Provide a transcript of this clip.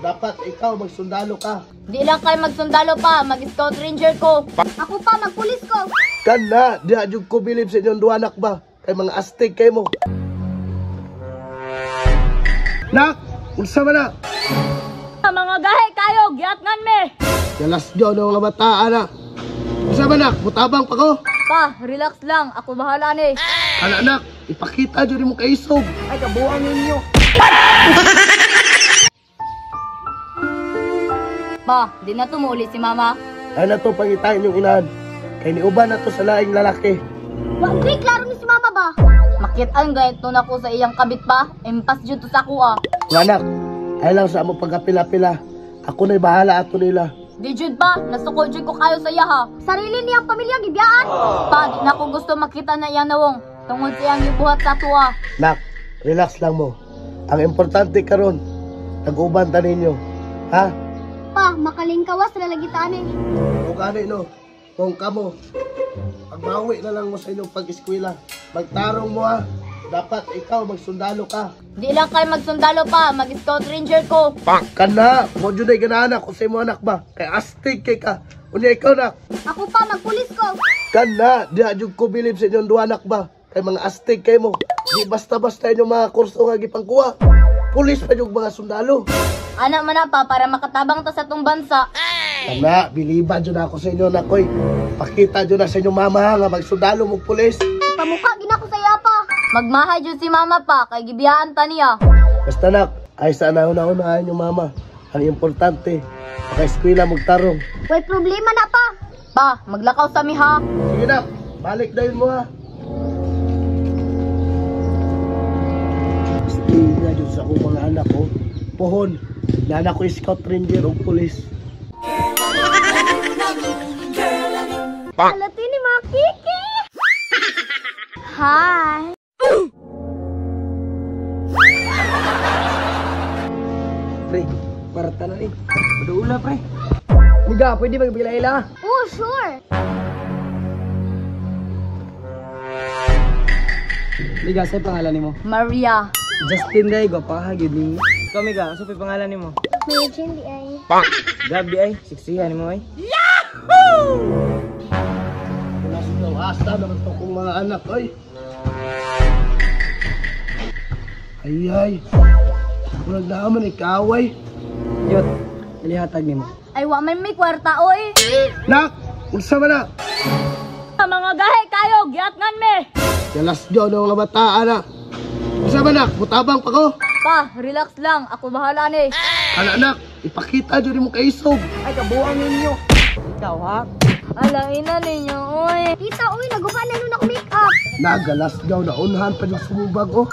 dapat ikaw magsundalo ka. Di lang kayo magsundalo pa, mag-scout ranger ko. Ako pa, magpulis ko. Kana, di adjug ko bilib sa inyong duwanak ba? Kay mga astig kay mo. Nak, unsa man na? Mga gahe kayo, giatngan me. Yalas dyan ng mga bataan na. Unsa man nak, mutabang pa ko. Pa, relax lang, ako bahala ni. Anak, ipakita dyan mo kaisog. Ay, kabuang ninyo. Pa, di na tumuli si mama. Ay na to pangitain yung inahan. Kay niuban na to sa laing lalaki. Wag di, klaro ni si mama ba? Makitaan gayet to na ko sa iyang kabit pa. Impas dyan to sa kuha. Anak, ay lang sa mo pagkapila-pila. Ako na'y bahala ato nila. Di jud pa, nasuko jud ko kayo sa iya ha. Sarili niyang pamilya gibiyaan. Pa, di na ko gusto makita na iyang nawong. Tungod siyang gibuhat sa tuwa. Nak, relax lang mo. Ang importante karon, nag-uban ta ninyo. Ha? Pa, makalingkawas na lagitaan eh. Kung gani no, kung kamo, pagbawi na lang mo sa inyong pag-eskwela. Magtarong mo ha. Dapat ikaw magsundalo ka. Di lang kayo magsundalo pa, mag-scout ranger ko. Kana, mo dyan ay ganahan ako sa imo anak ba? Kay astig kay ka. Unya ikaw nak. Ako pa, magpulis ko. Kana, di adjug ko bilib sa inyong duwanak ba? Kay mga astig kay mo. Di basta-basta inyong mga kurso nga gipangkuha. Pulis pa yung mga sundalo. Anak man na pa, para makatabang ta sa tong bansa. Kana, biliban dyan ako sa inyo nakoy. Pakita dyan na sa inyong mama ha, nga magsundalo mo pulis. Pamukha, gina ko sa iya pa. Magmahay dyan si mama pa, kay gibiyaan ta niya. Basta nak, ay sa nauna-unahan yung mama. Ang importante, maka-eskwela magtarong. Way problema na pa. Pa, maglakaw sa mi ha. Sige nak, balik na yun mo ha. Basta nga dyan sa akong mga anak ko. Pohon, na anak ko scout ranger o pulis. Halati ni mga kiki. Hi. Pre, parata na rin. Maduula pre. Miga, pwede magbilayla? Oh, sure. Miga, sa'yo pangalan ni mo? Maria. Justin day, gapahagid ni mo. Ikaw, Miga, sa'yo pangalan ni mo? Mary Jane di ay. Gabi ay, siksihan ni mo ay. Hasta naman ito kong mga anak, ay. Ay. Walang naman ikaway. Yot, ilihatag ni mo. Ay, wa man may kwarta, oy. Nak, unsa man na? Mga gahe kayo, giatngan me. Yalas dyan ng mga bataan na. Unsa man nak, mutabang pa ko. Pa, relax lang, ako bahala ni. Anak, ipakita dyan mo kaisog. Ay, kabuang ninyo. Ikaw, ha? Alain na ninyo, oy. Tita, oy, naguha na nun ako make-up. Nagalas daw na unahan pa yung sumubag, oh.